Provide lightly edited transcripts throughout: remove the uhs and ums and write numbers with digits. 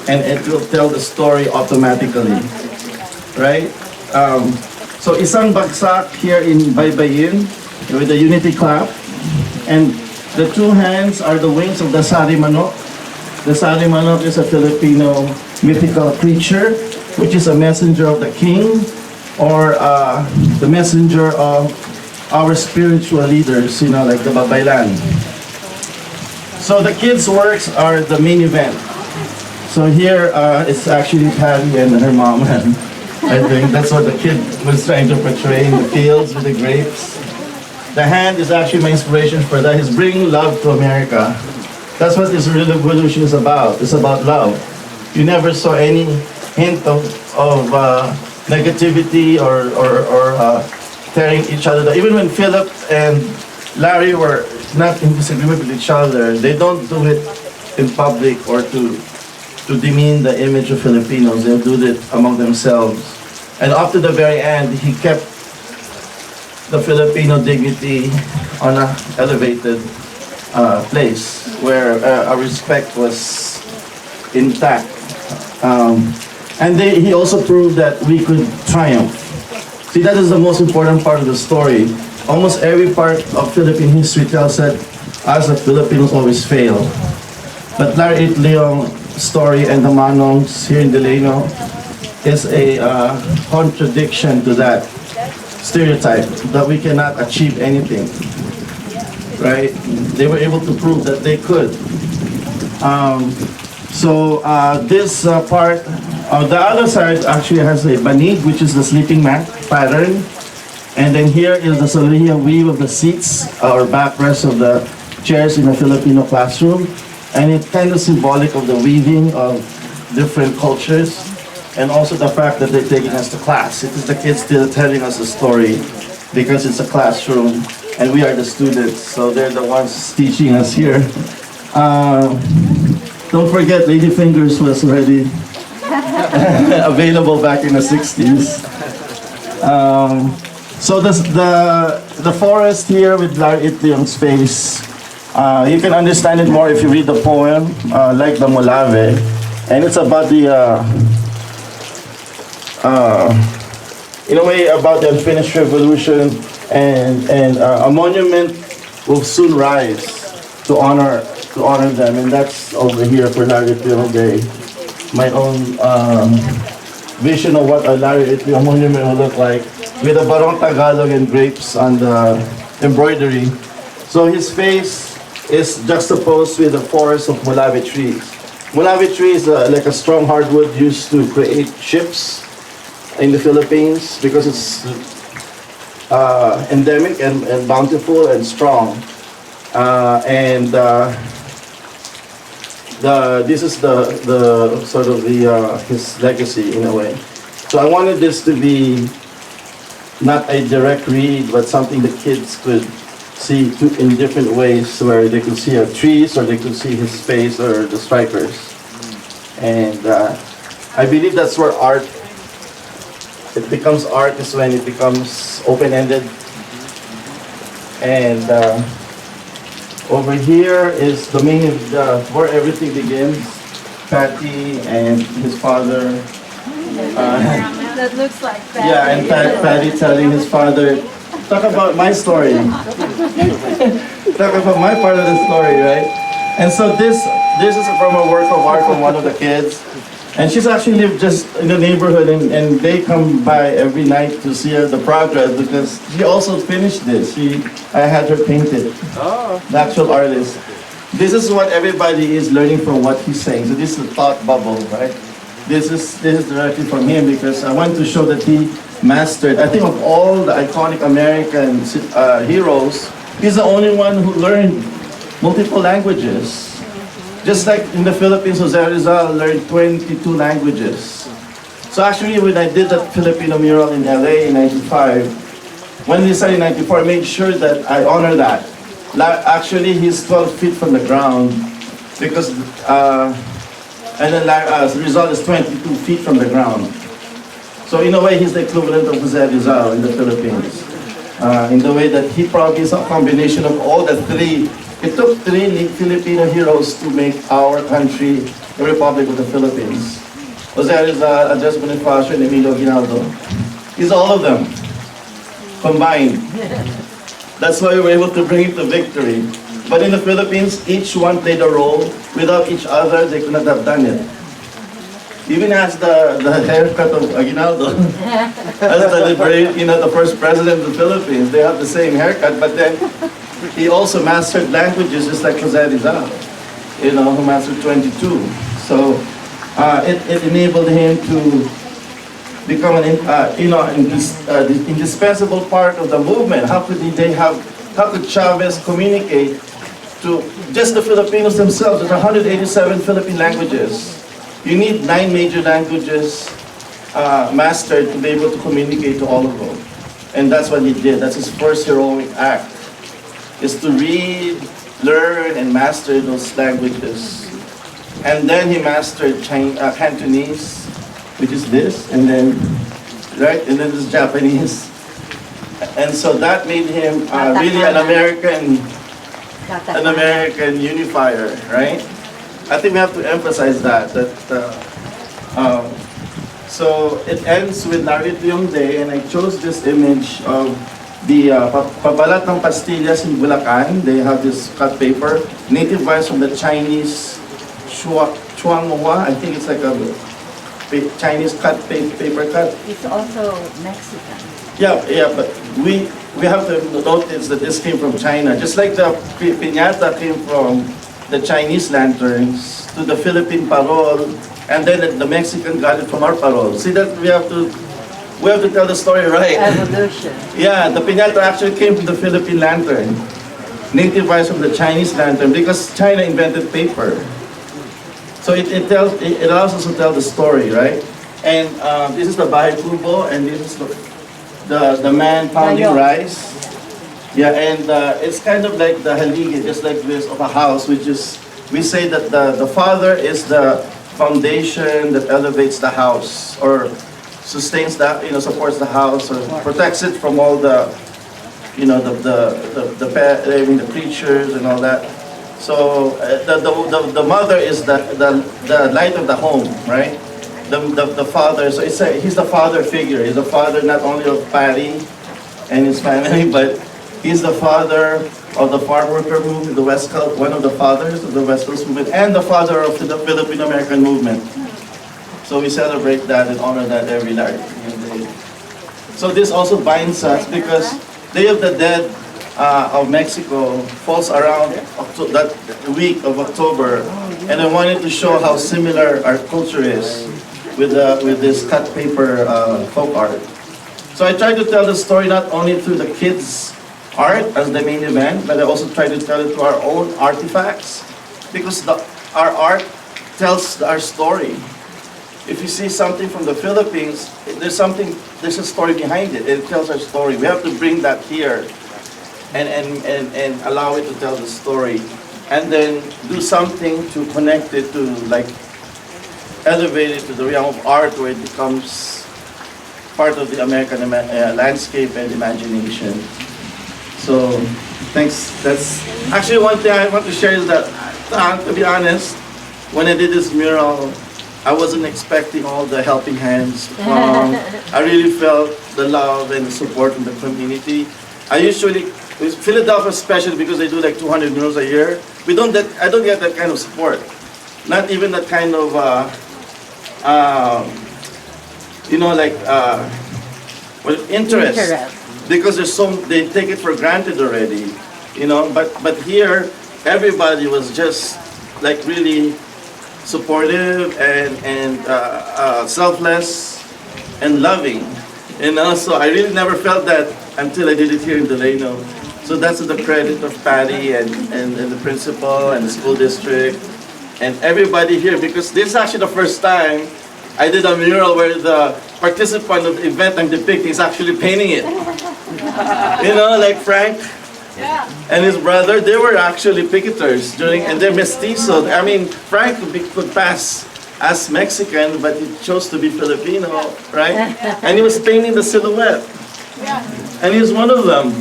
and it will tell the story automatically, right? So isang bagsak here in Baybayin with the unity clap, and the two hands are the wings of the sari manok. The sari manok is a Filipino mythical creature, which is a messenger of the king, or the messenger of our spiritual leaders, like the Babaylan. So the kids' works are the main event. So here it's actually Patty and her mom. I think that's what the kid was trying to portray in the fields with the grapes. The hand is actually my inspiration for that. He's bringing love to America. That's what this revolution is about. It's about love. You never saw any hint of negativity or tearing each other down. Even when Philip and Larry were not in disagreement with each other, they don't do it in public or to demean the image of Filipinos. They do it among themselves. And up to the very end, he kept the Filipino dignity on an elevated place where our respect was intact. And he also proved that we could triumph. See, that is the most important part of the story. Almost every part of Philippine history tells that us, the Filipinos, always fail. But Larry Itliong story and the Manongs here in Delano is a contradiction to that stereotype, that we cannot achieve anything, right? They were able to prove that they could. This part, the other side actually has a banig, which is the sleeping mat pattern. And then here is the Salihia weave of the seats or backrest of the chairs in a Filipino classroom. And it's kind of symbolic of the weaving of different cultures, and also the fact that they're taking us to class. It is the kids still telling us the story because it's a classroom and we are the students, so they're the ones teaching us here. Don't forget, Lady Fingers was already available back in the 60s. So the forest here with Larry Itliong's face, you can understand it more if you read the poem, like the Molave, and it's about the, in a way, about the unfinished revolution, and a monument will soon rise to honor them, and that's over here for Larry Itliong Day. My own vision of what a Larry Itliong monument will look like, with a Barong Tagalog and grapes on the embroidery. So his face is juxtaposed with a forest of Molave trees. Molave tree is like a strong hardwood used to create ships in the Philippines because it's endemic and bountiful and strong. This is the sort of his legacy in a way. So I wanted this to be not a direct read, but something the kids could see in different ways, where they could see trees, or they could see his face, or the stripers. And I believe that's where art, it becomes art, is when it becomes open-ended. And over here is the main, where everything begins. Patty and his father. That looks like Patty. Yeah, and Patty telling his father, talk about my story. Talk about my part of the story, right? And so this is from a work of art from one of the kids. And she's actually lived just in the neighborhood, and they come by every night to see the progress, because she also finished this. I had her painted, the actual artist. This is what everybody is learning from what he's saying. So this is the thought bubble, right? This is directly from him, because I want to show that he mastered. I think of all the iconic American heroes, he's the only one who learned multiple languages. Just like in the Philippines, Jose Rizal learned 22 languages. So actually, when I did that Filipino mural in LA in '95, when we started in '94, I made sure that I honor that. Actually, he's 12 feet from the ground, because and then Rizal is 22 feet from the ground. So in a way, he's the equivalent of Jose Rizal in the Philippines. In the way that he probably is a combination of all the three. It took three Filipino heroes to make our country the Republic of the Philippines. Jose Rizal, Andres Bonifacio, and Emilio Aguinaldo. He's all of them combined. That's why we were able to bring it to victory. But in the Philippines, each one played a role. Without each other, they could not have done it. Even as the haircut of Aguinaldo, as the first president of the Philippines, they have the same haircut, but then he also mastered languages just like Jose Rizal, who mastered 22. So it enabled him to become an indispensable part of the movement. How could Chavez communicate to just the Filipinos themselves? There's 187 Philippine languages. You need 9 major languages mastered to be able to communicate to all of them. And that's what he did. That's his first heroic act, is to read, learn, and master those languages. And then he mastered Cantonese, which is this, and then this Japanese. And so that made him really an American unifier, right? I think we have to emphasize that. So it ends with Itliong Day, and I chose this image of the pabalat ng pastillas in Bulacan. They have this cut paper, native vines from the Chinese Chuanghua. I think it's like a Chinese paper cut. It's also Mexican. Yeah, but we have to notice that this came from China. Just like the piñata came from the Chinese lanterns to the Philippine parol, and then the Mexican got it from our parol. See that we have to tell the story right. Evolution. Yeah, the piñata actually came from the Philippine lantern, native vines from the Chinese lantern, because China invented paper. So it allows us to tell the story, right? And this is the Bahay Kubo, and this is the man pounding rice. Yeah, and it's kind of like the haligi, just like this, of a house, which is, we say that the father is the foundation that elevates the house, or sustains that, supports the house, or protects it from all the creatures and all that. So the mother is the light of the home, right? The father, so he's the father figure. He's the father not only of Patty and his family, but he's the father of the farm worker movement, the West Coast, one of the fathers of the West Coast movement, and the father of the Philippine American movement. So we celebrate that and honor that every day. So this also binds us because Day of the Dead of Mexico falls around that week of October, and I wanted to show how similar our culture is with this cut paper folk art. So I tried to tell the story not only through the kids' art as the main event, but I also tried to tell it through our own artifacts, because our art tells our story. If you see something from the Philippines, there's a story behind it. It tells our story. We have to bring that here and allow it to tell the story, and then do something to connect it to, like, elevate it to the realm of art, where it becomes part of the American landscape and imagination. So, thanks. That's actually one thing I want to share is that, to be honest, when I did this mural, I wasn't expecting all the helping hands. I really felt the love and the support from the community. With Philadelphia especially, because they do like 200 murals a year, I don't get that kind of support. Not even that kind of, interest. Because they take it for granted already, But here, everybody was just like really supportive and selfless and loving, So I really never felt that until I did it here in Delano. So that's the credit of Patty and the principal and the school district and everybody here, because this is actually the first time I did a mural where the participant of the event I'm depicting is actually painting it. Like Frank and his brother, they were actually picketers and they're mestizo. I mean, Frank could pass as Mexican, but he chose to be Filipino, right? And he was painting the silhouette. And he's one of them.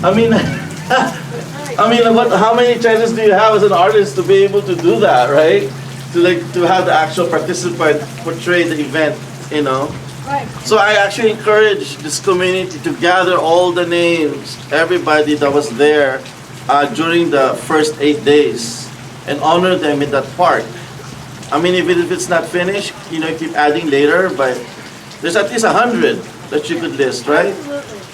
I mean, how many chances do you have as an artist to be able to do that, right? to have the actual participant portray the event, you know. Right. So I actually encourage this community to gather all the names, everybody that was there during the first 8 days, and honor them in that park. I mean, even if it's not finished, you know, keep adding later, but there's at least 100 that you could list, right?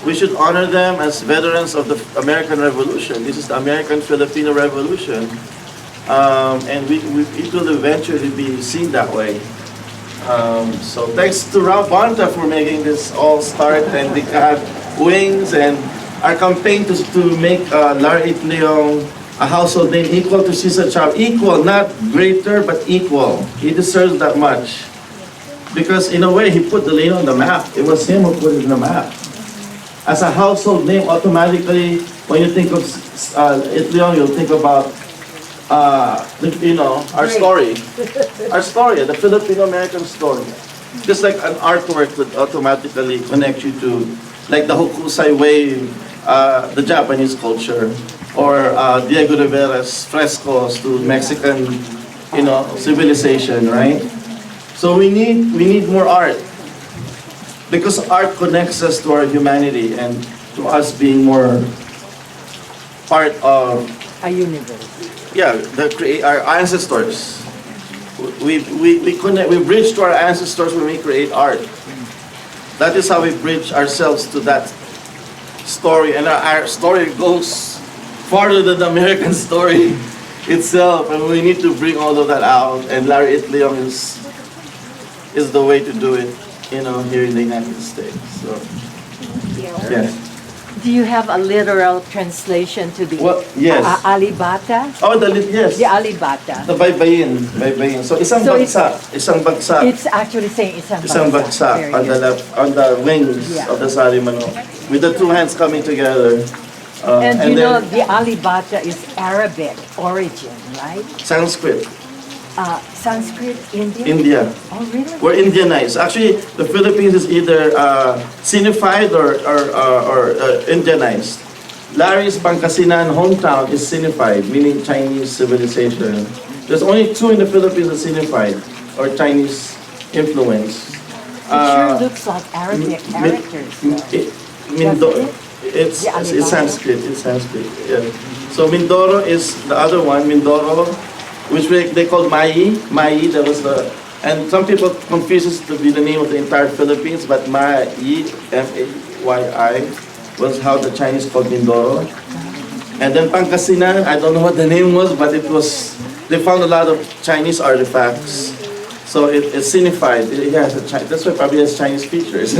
We should honor them as veterans of the American Revolution. This is the American-Filipino Revolution. And it will eventually be seen that way. So thanks to Rob Bonta for making this all start, and we have wings, and our campaign to make Larry Itliong a household name equal to Cesar Chavez. Equal, not greater, but equal. He deserves that much. Because in a way, he put Delano on the map. It was him who put it on the map. As a household name, automatically, when you think of Itliong, you'll think about you know, our story. Our story, the Filipino-American story. Just like an artwork would automatically connect you to, like the Hokusai wave, the Japanese culture, or Diego Rivera's frescoes to Mexican, you know, civilization, right? So we need more art, because art connects us to our humanity and to us being more part of A universe. yeah, our ancestors. We connect, we bridge to our ancestors when we create art. That is how we bridge ourselves to that story, and our story goes farther than the American story itself, and we need to bring all of that out, and Larry Itliong is the way to do it, you know, here in the United States. So, yeah. Do you have a literal translation to the Yes. alibata? Oh, yes. The alibata. The baybayin. So isang bagsak. It's actually saying isang bagsak Very on the good. left, on the wings Yeah. of the sari manok, with the two hands coming together. And you know, then the alibata is Arabic origin, right? Sanskrit, Sanskrit, Indian? India. Oh, really? We're Indianized. Actually, the Philippines is either Sinified or Indianized. Larry's Pangasinan hometown is Sinified, meaning Chinese civilization. There's only two in the Philippines that Sinified, or Chinese influence. It sure looks like Arabic characters. It's Sanskrit. It's Sanskrit. Yeah. So Mindoro is the other one. Mindoro, which they call Mai. Mai. That was the, and some people confuse it to be the name of the entire Philippines, but Mai, Mayi, was how the Chinese called Mindoro. And then Pangasinan, I don't know what the name was, but it was. They found a lot of Chinese artifacts, so it's signified. It has that's why it probably has Chinese features.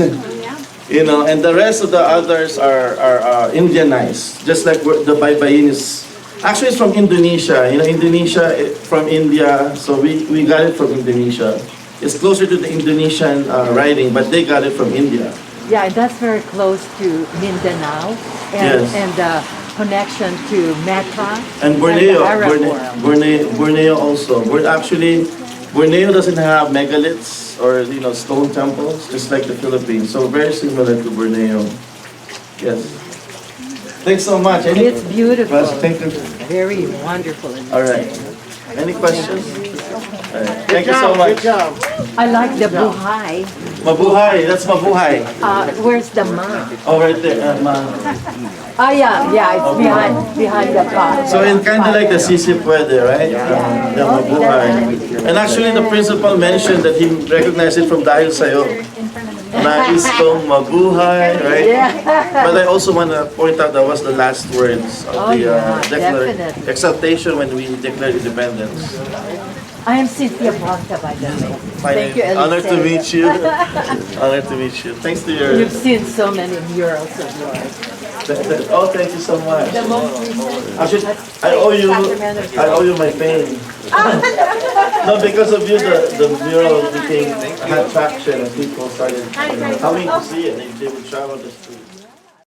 You know, and the rest of the others are Indianized, just like the baybayin is. Actually, it's from Indonesia. You know, Indonesia from India, so we got it from Indonesia. It's closer to the Indonesian writing, but they got it from India. Yeah, that's very close to Mindanao, and, Yes. and the connection to Mecca And the Arab world. Borneo also. Borneo doesn't have megaliths or stone temples, just like the Philippines. So very similar to Borneo. Yes. Thanks so much. It's beautiful. Thank you. Very wonderful. All right. Any questions? All right. Thank you so much. I like the buhay. Mabuhay. That's mabuhay. Where's the ma? Oh, right there. Yeah, it's behind the pot. So in kind of like the Sisi Puede, right? The mabuhay. And actually the principal mentioned that he recognized it from Dahil Sayo. Nais kong mabuhay, right? Yeah. But I also want to point out that was the last words of definitely. exaltation when we declared independence. I am Cynthia Blanca, by the way. Thank you, Honor to Eliseo. meet you. Honor to meet you. Thanks to your... You've seen so many murals of yours. Oh, thank you so much. The most recent. Actually, I owe you my fame. No, because of you, the mural became had traction and people started coming to see it. They would travel the street.